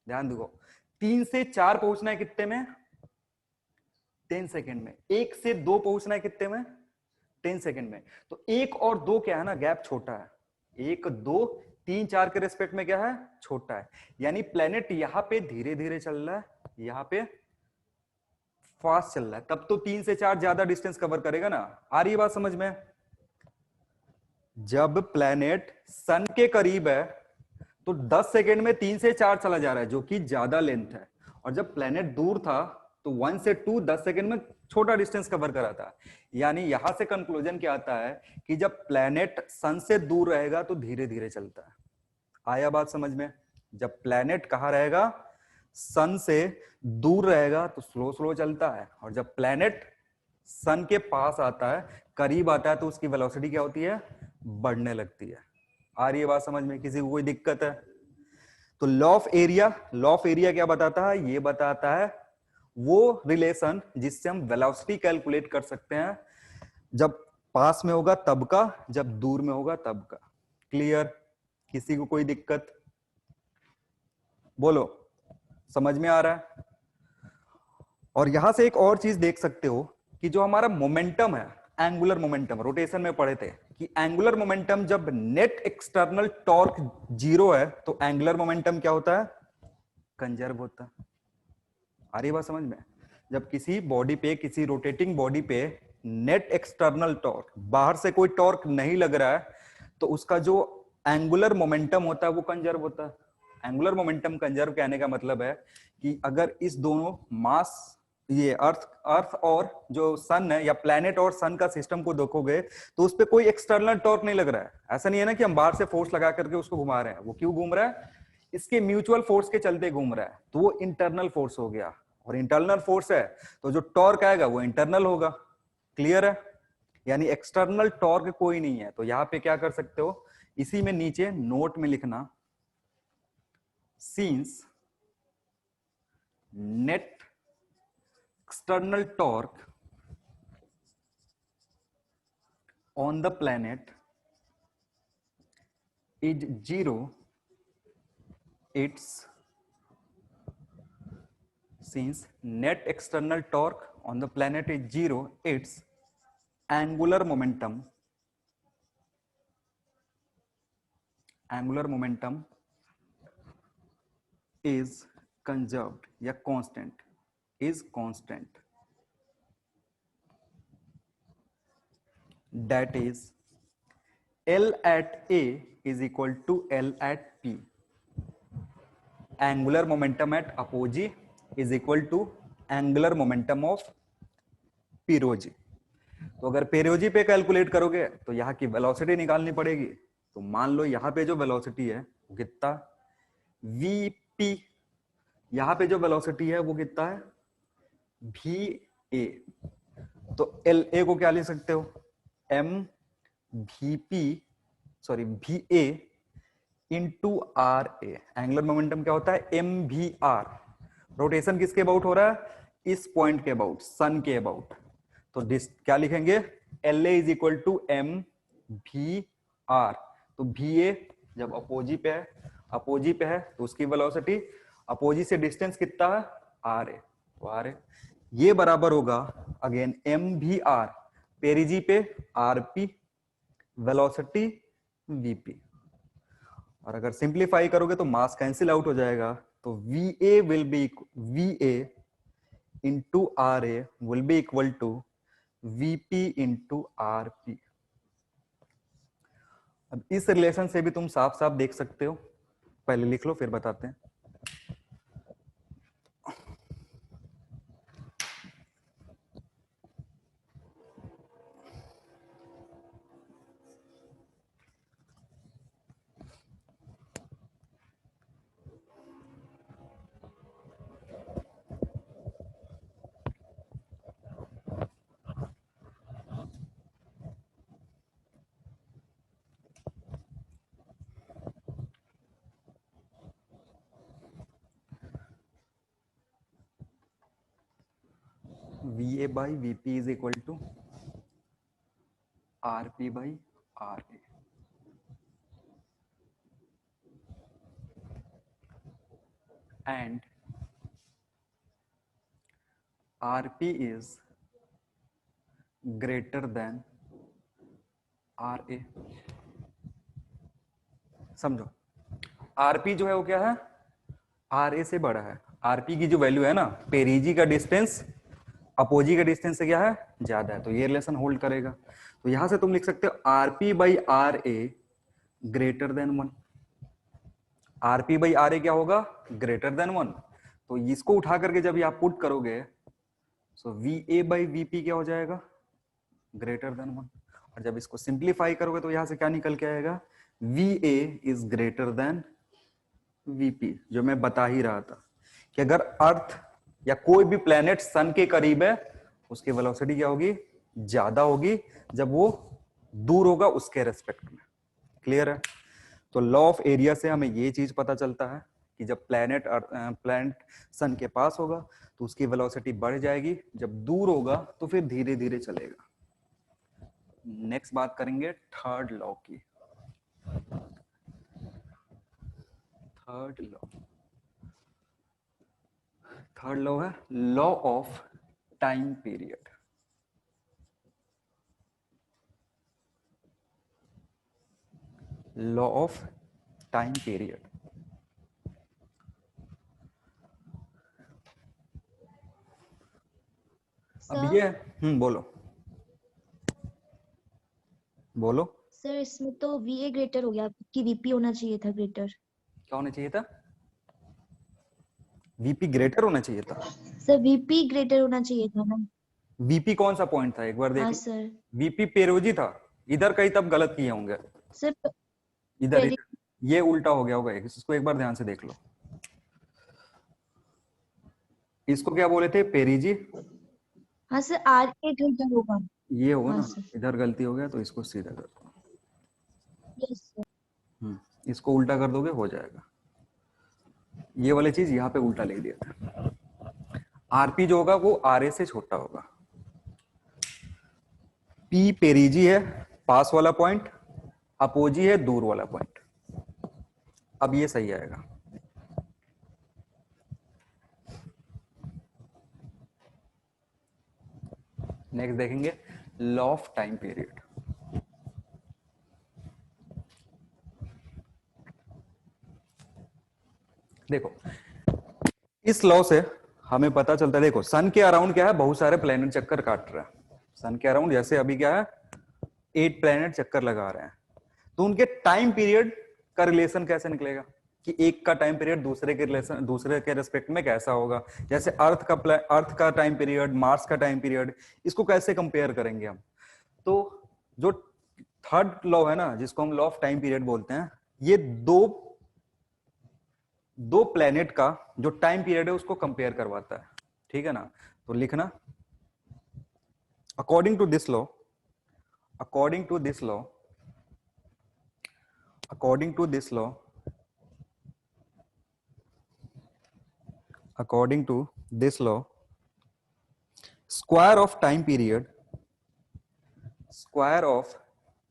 S1: ध्यान दो, 3 से 4 पहुंचना है कितने में? 10 सेकेंड में। 1 से 2 पहुंचना है कितने में? 10 सेकेंड में। तो 1 और 2 क्या है ना, गैप छोटा है। 1 2 3 4 के रेस्पेक्ट में क्या है? छोटा है। यानी प्लेनेट यहां पे धीरे धीरे चल रहा है, यहां पे फास्ट चल रहा है, तब तो 3 से 4 ज्यादा डिस्टेंस कवर करेगा ना। आ रही है बात समझ में? जब प्लेनेट सन के करीब है तो 10 सेकेंड में 3 से 4 चला जा रहा है, जो कि ज्यादा लेंथ है। और जब प्लेनेट दूर था तो 1 से 2 10 सेकेंड में छोटा डिस्टेंस कवर करा था। यानी यहां से कंक्लूजन क्या आता है कि जब प्लेनेट सन से दूर रहेगा तो धीरे धीरे चलता है। आया बात समझ में? जब प्लेनेट कहां रहेगा? सन से दूर रहेगा तो स्लो स्लो चलता है, और जब प्लेनेट सन के पास आता है, करीब आता है, तो उसकी वेलोसिटी क्या होती है? बढ़ने लगती है। आ रही है बात समझ में? किसी को कोई दिक्कत है? तो लॉ ऑफ एरिया क्या बताता है? ये बताता है वो रिलेशन जिससे हम वेलोसिटी कैलकुलेट कर सकते हैं, जब पास में होगा तब का, जब दूर में होगा तब का। क्लियर? किसी को कोई दिक्कत? बोलो, समझ में आ रहा है? और यहां से एक और चीज देख सकते हो कि जो हमारा मोमेंटम है, एंगुलर मोमेंटम, रोटेशन में पढ़े थे कि एंगुलर मोमेंटम जब नेट एक्सटर्नल टॉर्क 0 है तो एंगुलर मोमेंटम क्या होता है? कंजर्व होता है। आ रही बात समझ में? जब किसी बॉडी पे, किसी रोटेटिंग बॉडी पे नेट एक्सटर्नल टॉर्क, बाहर से कोई टॉर्क नहीं लग रहा है, तो उसका जो एंगुलर मोमेंटम होता है वो कंजर्व होता है। एंगुलर मोमेंटम कंजर्व कहने का मतलब है कि अगर इस दोनों मास, ये अर्थ और जो सन है, या प्लेनेट और सन का सिस्टम को देखोगे तो उस पर कोई एक्सटर्नल टॉर्क नहीं लग रहा है। ऐसा नहीं है ना कि हम बाहर से फोर्स लगा करके उसको घुमा रहे हैं। वो क्यों घूम रहा है? इसके म्यूचुअल फोर्स के चलते घूम रहा है, तो वो इंटरनल फोर्स हो गया। और इंटरनल फोर्स है तो जो टॉर्क आएगा वो इंटरनल होगा। क्लियर है? यानी एक्सटर्नल टॉर्क कोई नहीं है। तो यहां पे क्या कर सकते हो, इसी में नीचे नोट में लिखना, since net external torque on the planet is zero, its since net external torque on the planet is zero, its angular momentum is conserved या constant, is constant, that is L at A is equal to L at P. Angular momentum at apogee is equal to angular momentum of पेरोजी। तो अगर पेरोजी पे calculate करोगे तो यहाँ की velocity निकालनी पड़ेगी। तो मान लो यहाँ पे जो वेलोसिटी है वो कितना, वीपी, यहाँ पे जो वेलोसिटी है वो कितना है, वी ए। तो एल ए को क्या लिख सकते हो, M V P, sorry V A into R A. Angular momentum क्या होता है, एम वी आर। रोटेशन किसके अबाउट हो रहा है, इस पॉइंट के अबाउट, सन के अबाउट। तो क्या लिखेंगे, L A is equal to M V R. तो वी ए जब अपोजी पे है तो उसकी वेलोसिटी अपोजी से डिस्टेंस कितना है, आर ए। तो आर ए ये बराबर होगा again M V R, perigee पे आर पी, वेलोसिटी वीपी। और अगर सिंप्लीफाई करोगे तो मास कैंसिल आउट हो जाएगा। तो V A will be V A into R A will be equal to V P into R P. अब इस रिलेशन से भी तुम साफ साफ देख सकते हो, पहले लिख लो फिर बताते हैं। VA by VP is equal to RP by RA. And RP is greater than RA. समझो, RP जो है वो क्या है, RA से बड़ा है। RP की जो वैल्यू है ना, पेरिजी का डिस्टेंस अपोजी का डिस्टेंस से क्या है, ज्यादा है। तो ये रिलेशन होल्ड करेगा। तो यहां से तुम लिख सकते हो RP by RA greater than 1। RP by RA क्या होगा, ग्रेटर देन 1। तो इसको उठा करके जब आप पुट करोगे सो VA बाई VP क्या हो जाएगा, ग्रेटर देन 1। और जब इसको सिंप्लीफाई करोगे तो यहां से क्या निकल के आएगा, VA is greater than VP। जो मैं बता ही रहा था कि अगर अर्थ या कोई भी प्लेनेट सन के करीब है उसकी वेलोसिटी क्या होगी, ज्यादा होगी जब वो दूर होगा उसके रेस्पेक्ट में। क्लियर है। तो लॉ ऑफ एरिया से हमें ये चीज पता चलता है कि जब प्लैनेट सन के पास होगा तो उसकी वेलोसिटी बढ़ जाएगी, जब दूर होगा तो फिर धीरे धीरे चलेगा। नेक्स्ट बात करेंगे थर्ड लॉ की। थर्ड लॉ है law of time period. Law of time period. अब ये बोलो बोलो।
S2: सर इसमें तो VA ग्रेटर हो गया कि VP होना चाहिए था ग्रेटर।
S1: क्या होना चाहिए था, VP ग्रेटर होना चाहिए था।
S2: सर VP ग्रेटर होना चाहिए था ना।
S1: VP कौन सा पॉइंट था, एक बार देख
S2: हाँ
S1: लो।
S2: सर।
S1: VP पेरोजी था, इधर कहीं तब गलत किए होंगे।
S2: सर
S1: इधर ये उल्टा हो गया होगा, इसको एक बार ध्यान से देख लो। इसको क्या बोले थे, पेरिजी।
S2: हाँ सर RA ग्रेटर होगा।
S1: ये होगा
S2: हाँ
S1: ना,
S2: सर।
S1: इधर गलती हो गया तो इसको सीधा कर दो।
S2: Yes sir.
S1: इसको उल्टा कर दोगे हो जाएगा। ये वाली चीज यहाँ पे उल्टा लिख दिया था। आरपी जो होगा वो आर ए से छोटा होगा। पी पेरिजी है पास वाला पॉइंट, अपोजी है दूर वाला पॉइंट। अब ये सही आएगा। नेक्स्ट देखेंगे लॉ ऑफ टाइम पीरियड। देखो इस लॉ से हमें पता चलता है, देखो सन के अराउंड क्या है, बहुत सारे प्लेनेट चक्कर काट रहा है। सन के अराउंड जैसे अभी क्या है 8 प्लेनेट चक्कर लगा रहे हैं, तो उनके टाइम पीरियड का रिलेशन कैसे निकलेगा कि एक का टाइम पीरियड दूसरे के रिलेशन, दूसरे के रिस्पेक्ट में कैसा होगा। जैसे अर्थ का टाइम पीरियड, मार्स का टाइम पीरियड, इसको कैसे कंपेयर करेंगे हम। तो जो थर्ड लॉ है ना, जिसको हम लॉ ऑफ टाइम पीरियड बोलते हैं, ये दो प्लेनेट का जो टाइम पीरियड है उसको कंपेयर करवाता है। ठीक है ना, तो लिखना according to this law, according to this law, according to this law, according to this law, square of time period, square of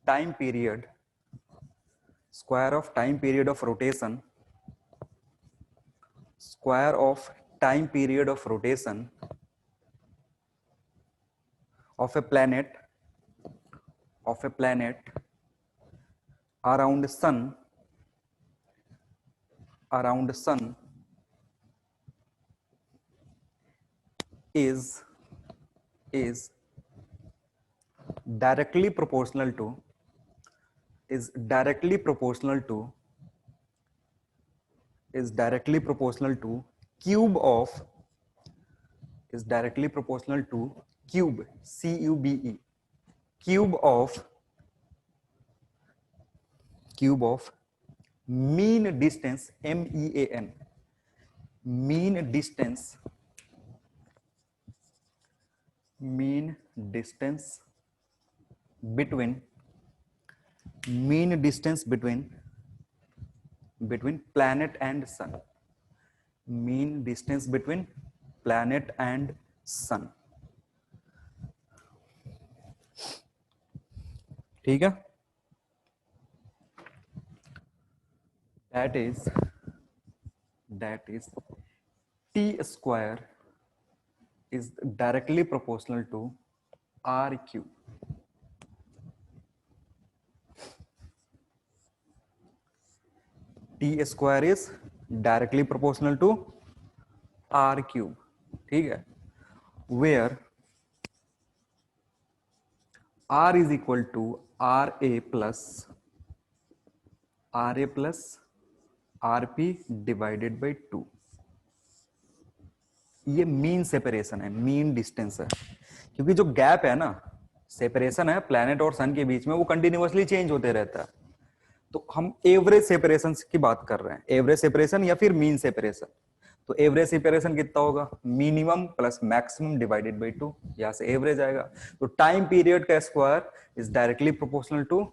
S1: time period, square of time period of rotation, square of time period of rotation of a planet, of a planet around sun, around sun is directly proportional to, is directly proportional to, is directly proportional to cube of, is directly proportional to cube, C-U-B-E, cube of mean distance, MEAN, mean distance, mean distance between, mean distance between planet and sun, mean distance between planet and sun। ठीक है, that is t square is directly proportional to r cube। t square is directly proportional to r cube। ठीक है, where r is equal to ra plus rp divided by 2। ये mean separation है, mean distance है, क्योंकि जो gap है ना, separation है प्लैनेट और सन के बीच में, वो कंटिन्यूअसली चेंज होते रहता है। तो हम एवरेज सेपरेशन की बात कर रहे हैं, एवरेज सेपरेशन या फिर मीन सेपरेशन। तो एवरेज सेपरेशन कितना होगा, minimum plus maximum divided by 2, यहां से एवरेज आएगा। तो टाइम पीरियड का square is directly proportional to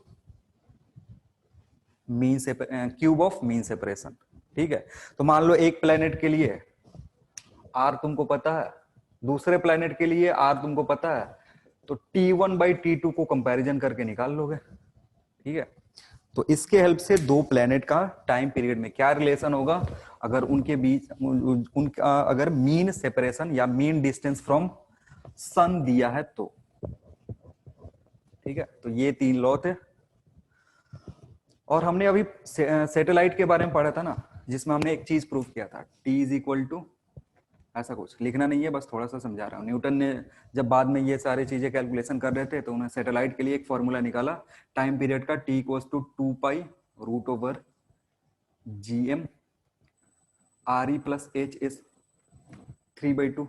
S1: mean cube of mean separation. ठीक है, तो मान लो एक प्लेनेट के लिए आर तुमको पता है, दूसरे प्लेनेट के लिए आर तुमको पता है, तो T1 बाई T2 को कंपैरिजन करके निकाल लोगे। ठीक है, तो इसके हेल्प से दो प्लेनेट का टाइम पीरियड में क्या रिलेशन होगा, अगर उनके बीच उनका अगर मीन सेपरेशन या मीन डिस्टेंस फ्रॉम सन दिया है तो। ठीक है, तो ये 3 लॉ थे। और हमने अभी सैटेलाइट के बारे में पढ़ा था ना, जिसमें हमने एक चीज प्रूव किया था, T इज इक्वल टू, ऐसा कुछ लिखना नहीं है, बस थोड़ा सा समझा रहा हूँ। न्यूटन ने जब बाद में ये सारी चीजें कैलकुलेशन कर रहे थे, तो उन्होंने सैटेलाइट के लिए एक फॉर्मूला निकाला टाइम पीरियड का, T equals to 2 pi root over GM RE plus H is 3/2।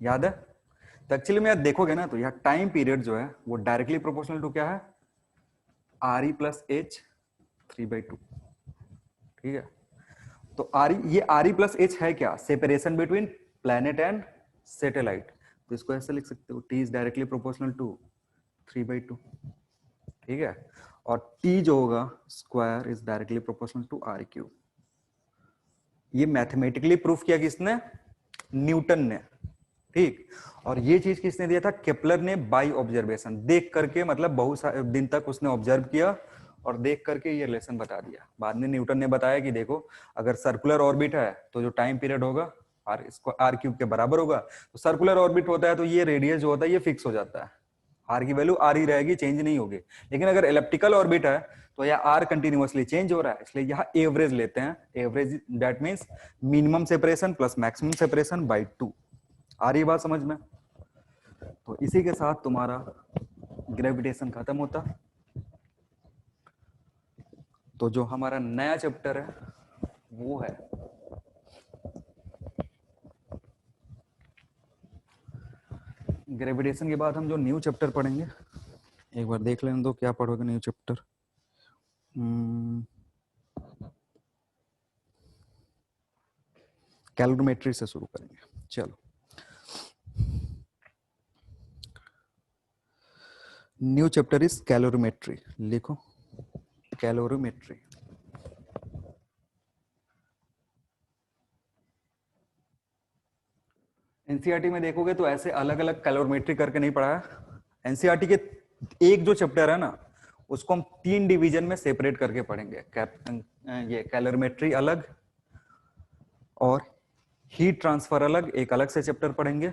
S1: याद है? तो एक्चुअली में यार देखोगे ना, तो यह टाइम पीरियड जो है वो डायरेक्टली प्रोपोर्शनल टू क्या है, RE प्लस H 3/2। ठीक है, तो ये RE प्लस H है क्या, separation between planet and satellite. तो इसको ऐसे लिख सकते हो, T is directly proportional to 3/2, ठीक है। और टी जो होगा square is directly proportional to R cube. ये मैथमेटिकली प्रूफ किया किसने? न्यूटन ने, ठीक। और ये चीज किसने दिया था? केपलर ने, बाय ऑब्जर्वेशन, देख करके, मतलब बहुत सारे दिन तक उसने ऑब्जर्व किया और देख करके ये रिलेशन बता दिया। बाद में न्यूटन ने बताया कि देखो अगर सर्कुलर ऑर्बिट है तो जो टाइम पीरियड होगा आर, इसको आर क्यूब के बराबर होगा। तो सर्कुलर ऑर्बिट होता है तो ये रेडियस जो होता है ये फिक्स हो जाता है, आर की वैल्यू आर ही रहेगी, चेंज नहीं होगी। लेकिन अगर इलेप्टिकल ऑर्बिट है तो यह आर कंटिन्यूअसली चेंज हो रहा है, इसलिए यह एवरेज लेते हैं। Average that means minimum separation plus maximum separation by 2। आ रही बात समझ में? तो इसी के साथ तुम्हारा ग्रेविटेशन खत्म होता। तो जो हमारा नया चैप्टर है वो है ग्रेविटेशन के बाद हम जो न्यू चैप्टर पढ़ेंगे, एक बार देख लेने दो क्या पढ़ोगे न्यू चैप्टर। कैलोरीमेट्री से शुरू करेंगे, चलो। न्यू चैप्टर इज कैलोरीमेट्री, लिखो कैलोरीमेट्री। एनसीईआरटी में देखोगे तो ऐसे अलग अलग कैलोरीमेट्री करके नहीं पढ़ा है। एनसीईआरटी के एक जो चैप्टर है ना उसको हम 3 डिवीजन में सेपरेट करके पढ़ेंगे। ये कैलोरीमेट्री अलग, और हीट ट्रांसफर अलग, एक अलग से चैप्टर पढ़ेंगे,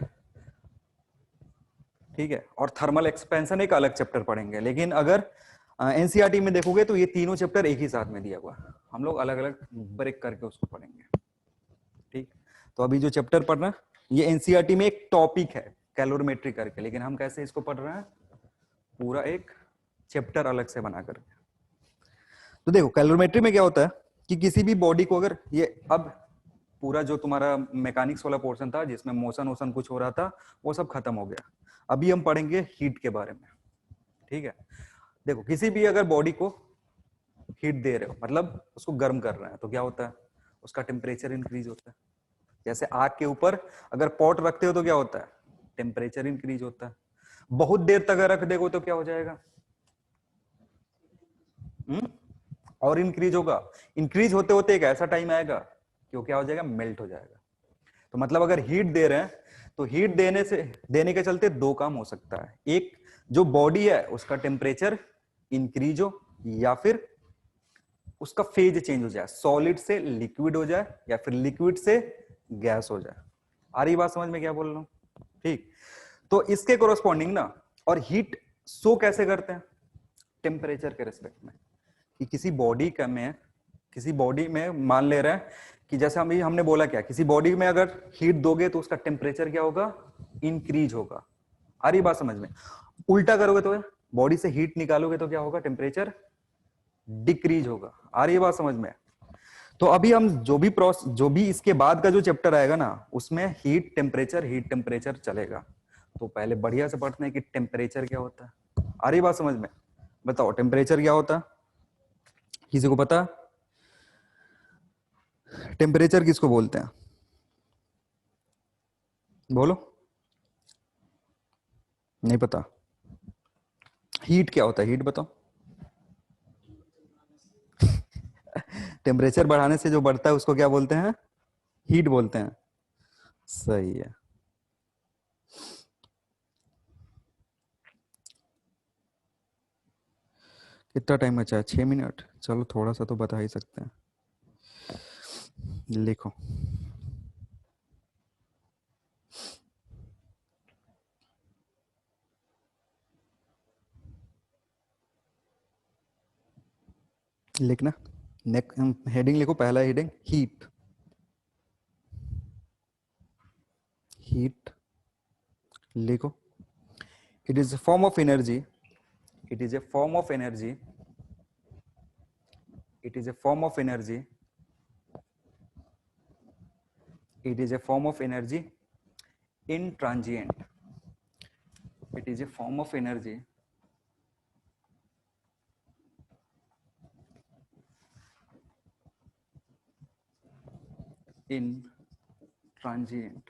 S1: ठीक है। और थर्मल एक्सपेंशन एक अलग चैप्टर पढ़ेंगे। लेकिन अगर एनसीईआरटी में देखोगे तो ये तीनों चैप्टर एक ही साथ में दिया हुआ, हम लोग अलग अलग ब्रेक करके उसको पढ़ेंगे, ठीक। तो अभी जो चैप्टर पढ़ रहे हैं ये एनसीईआरटी में एक टॉपिक है कैलोरीमेट्री करके, लेकिन हम कैसे इसको पढ़ रहे हैं? पूरा एक चैप्टर अलग से बना करके। तो देखो कैलोरीमेट्री में क्या होता है कि किसी भी बॉडी को अगर ये, अब पूरा जो तुम्हारा मैकेनिक्स वाला पोर्शन था जिसमें मोशन वोशन कुछ हो रहा था वो सब खत्म हो गया। अभी हम पढ़ेंगे हीट के बारे में, ठीक है। देखो किसी भी अगर बॉडी को हीट दे रहे हो, मतलब उसको गर्म कर रहे हैं, तो क्या होता है? उसका टेम्परेचर इंक्रीज होता है। जैसे आग के ऊपर अगर पॉट रखते हो तो क्या होता है? टेम्परेचर इंक्रीज होता है। बहुत देर तक अगर रख देगो तो क्या हो जाएगा? हम्म और इंक्रीज होगा। इंक्रीज होते होते एक ऐसा टाइम आएगा कि वो क्या हो जाएगा? मेल्ट हो जाएगा। तो मतलब अगर हीट दे रहे हैं तो हीट देने के चलते दो काम हो सकता है। एक, जो बॉडी है उसका टेम्परेचर इंक्रीज हो, या फिर उसका फेज चेंज हो जाए, सॉलिड से लिक्विड हो जाए या फिर लिक्विड से गैस हो जाए। आ रही बात समझ में क्या बोल रहा हूं? ठीक। तो इसके कोरस्पॉन्डिंग ना, और हीट शो कैसे करते हैं? टेम्परेचर के रिस्पेक्ट में। कि किसी बॉडी में मान ले रहे हैं कि जैसे हमने बोला क्या, किसी बॉडी में अगर हीट दोगे तो उसका टेम्परेचर क्या होगा? इंक्रीज होगा। आ रही बात समझ में? उल्टा करोगे तो बॉडी से हीट निकालोगे तो क्या होगा? टेम्परेचर डिक्रीज होगा। आ रही है बात समझ में? तो अभी हम जो भी इसके बाद का जो चैप्टर आएगा ना उसमें हीट टेम्परेचर चलेगा। तो पहले बढ़िया से पढ़ते हैं कि टेम्परेचर क्या होता है। आ रही बात समझ में? बताओ टेम्परेचर क्या होता है? किसी को पता? टेम्परेचर किसको बोलते हैं? बोलो। नहीं पता? हीट क्या होता है? हीट बताओ। टेम्परेचर बढ़ाने से जो बढ़ता है उसको क्या बोलते हैं? हीट बोलते हैं। सही है। कितना टाइम बचा है? 6 मिनट। चलो थोड़ा सा तो बता ही सकते हैं। लिखो लिखना। नेक हेडिंग लिखो, पहला हेडिंग हीट। हीट लिखो। It is a form of energy. It is a form of energy. It is a form of energy. It is a form of energy in transient. It is a form of energy in transient.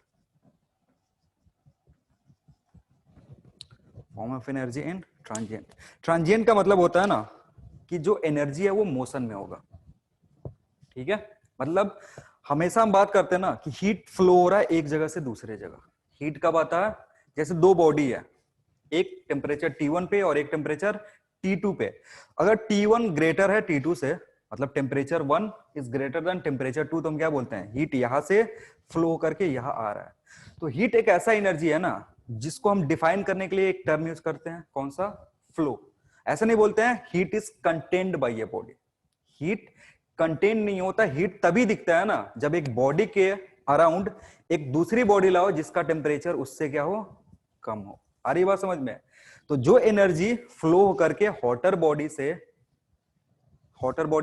S1: Form of energy in transient. Transient का मतलब होता है ना कि जो energy है वो motion में होगा, ठीक है। मतलब हमेशा हम बात करते हैं ना कि हीट फ्लो हो रहा है एक जगह से दूसरे जगह। हीट कब आता है, जैसे दो बॉडी है, एक टेम्परेचर T1 पे और एक टेम्परेचर T2 पे। अगर T1 ग्रेटर है T2 से, मतलब temperature 1 is greater than temperature 2, तो हम क्या बोलते हैं, हीट यहां से फ्लो करके यहां आ रहा है। तो हीट एक ऐसा एनर्जी है ना जिसको हम डिफाइन करने के लिए एक टर्म यूज करते हैं, कौन सा, फ्लो। ऐसा नहीं बोलते हैं heat is contained by a body. Heat contain नहीं होता, हीट तभी दिखता है ना जब एक बॉडी के अराउंड एक दूसरी बॉडी लाओ जिसका टेम्परेचर उससे क्या हो, कम हो। आ रही बात समझ में। तो जो एनर्जी फ्लो होकर के हॉटर बॉडी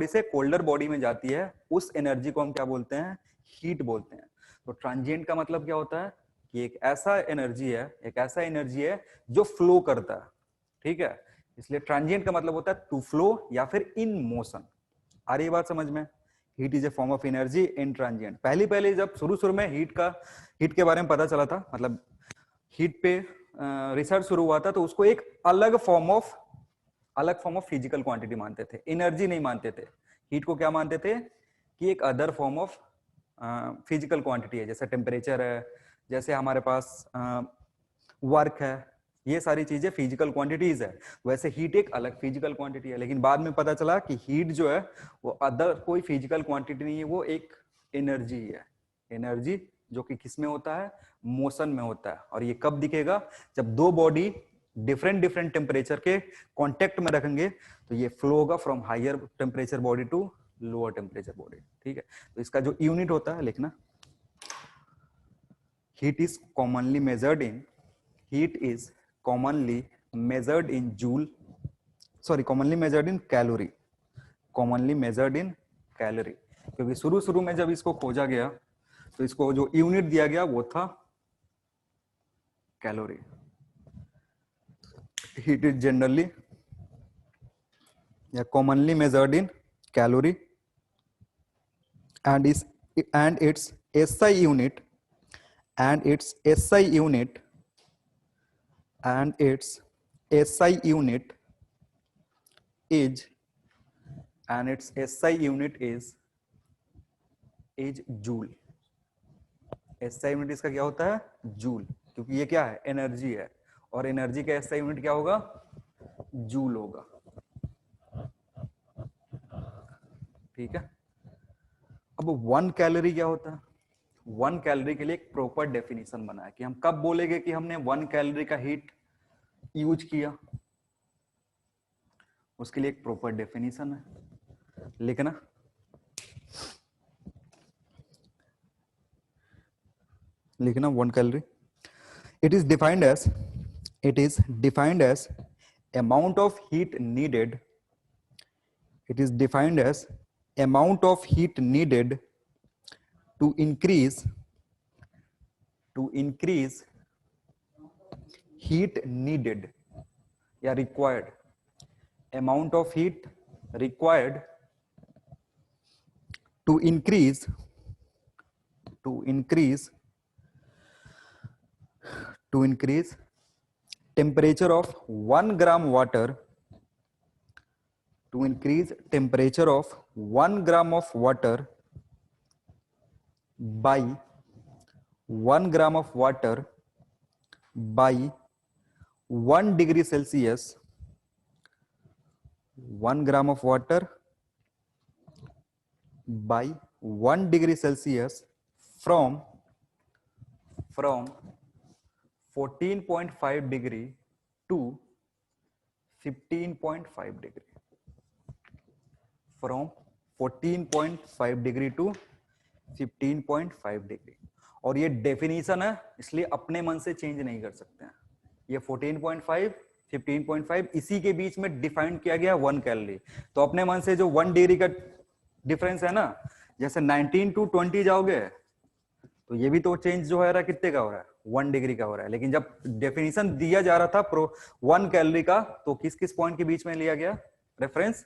S1: से कोल्डर बॉडी में जाती है, उस एनर्जी को हम क्या बोलते हैं, हीट बोलते हैं। तो ट्रांजिएंट का मतलब क्या होता है कि एक ऐसा एनर्जी है जो फ्लो करता है, ठीक है। इसलिए ट्रांजिएंट का मतलब होता है टू फ्लो या फिर इन मोशन। आ रही बात समझ में। Heat is a form of energy in transient. पहले जब शुरू में हीट के बारे में पता चला था, मतलब हीट पे रिसर्च शुरू हुआ था, तो उसको एक अलग फॉर्म ऑफ फिजिकल क्वांटिटी मानते थे, एनर्जी नहीं मानते थे। हीट को क्या मानते थे कि एक other form of physical quantity है, जैसे टेम्परेचर है, जैसे हमारे पास वर्क है, ये सारी चीजें फिजिकल क्वांटिटीज है। वैसे हीट एक अलग फिजिकल क्वांटिटी है। लेकिन बाद में पता चला कि हीट जो है वो अदर कोई फिजिकल क्वांटिटी नहीं है, वो एक एनर्जी है। एनर्जी जो कि किस में होता है, मोशन में होता है। और ये कब दिखेगा, जब दो बॉडी डिफरेंट टेम्परेचर के कांटेक्ट में रखेंगे, तो ये फ्लो होगा from higher temperature body to lower temperature body, ठीक है। तो इसका जो यूनिट होता है लिखना, heat is commonly measured in joule, commonly measured in calorie. क्योंकि शुरू में जब इसको खोजा गया तो इसको जो यूनिट दिया गया वो था कैलोरी। हीट इज जनरली या commonly measured in calorie and its SI unit is joule. SI unit इसका क्या होता है, जूल, क्योंकि ये क्या है, एनर्जी है, और एनर्जी का SI यूनिट क्या होगा, जूल होगा, ठीक है। अब 1 कैलोरी क्या होता है, 1 कैलोरी के लिए एक प्रॉपर डेफिनेशन बना है कि हम कब बोलेंगे कि हमने 1 कैलोरी का हीट यूज किया, उसके लिए एक प्रॉपर डेफिनेशन है, लिखना। लिखना 1 calorie, it is defined as amount of heat needed to increase heat needed या required, amount of heat required to increase temperature of 1 gram water, to increase temperature of 1 gram of water by 1 gram of water by 1 degree Celsius, 1 gram of water by 1 degree Celsius from 14.5 degree to 15.5 degree, from 14.5 degree to 15.5 degree. और ये definition है, इसलिए अपने मन से change नहीं कर सकते हैं। ये 14.5 15.5 इसी के बीच में डिफाइन किया गया 1 कैलोरी। तो अपने मन से जो 1 डिग्री का डिफरेंस है ना, जैसे 19 टू 20 जाओगे तो ये भी तो चेंज जो है रहा कितने का हो रहा है, 1 डिग्री का हो रहा है। लेकिन जब डेफिनेशन दिया जा रहा था 1 कैलोरी का, तो किस किस पॉइंट के बीच में लिया गया रेफरेंस,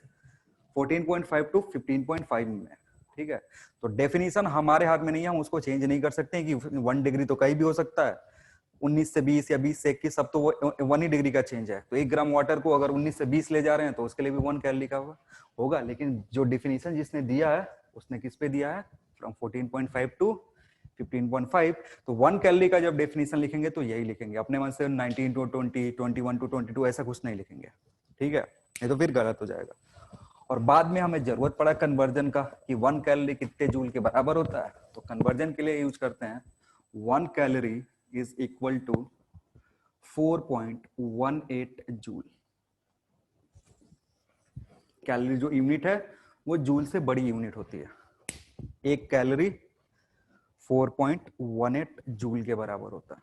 S1: 14.5 टू 15.5 में, ठीक है। तो डेफिनेशन हमारे हाथ में नहीं है, हम उसको चेंज नहीं कर सकते कि 1 डिग्री तो कहीं भी हो सकता है, 19 से 20 या 20 से 21 सब तो वो 1 ही डिग्री का चेंज है। तो 1 ग्राम वाटर को अगर 19 से 20 ले जा रहे हैं तो उसके लिए भी 1 कैलोरी का होगा। लेकिन जो डिफिनीशन जिसने दिया है उसने किस पे दिया है, फ्रॉम 14.5 टू 15.5। तो 1 कैलोरी का जब डेफिनेशन लिखेंगे तो यही लिखेंगे, अपने मन से 19 टू 20, 21 टू 22 ऐसा कुछ नहीं लिखेंगे, ठीक है, नहीं तो फिर गलत हो जाएगा। और बाद में हमें जरूरत पड़ा कन्वर्जन का कि 1 कैलोरी कितने जूल के बराबर होता है, तो कन्वर्जन के लिए यूज करते हैं 1 calorie is equal to 4.18 joule. Calorie जो यूनिट है वो जूल से बड़ी यूनिट होती है। 1 कैलोरी 4.18 जूल के बराबर होता है।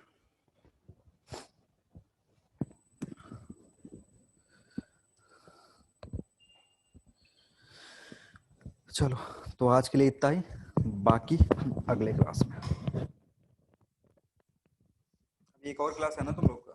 S1: चलो, तो आज के लिए इतना ही, बाकी अगले क्लास में। एक और क्लास है ना तुम लोग?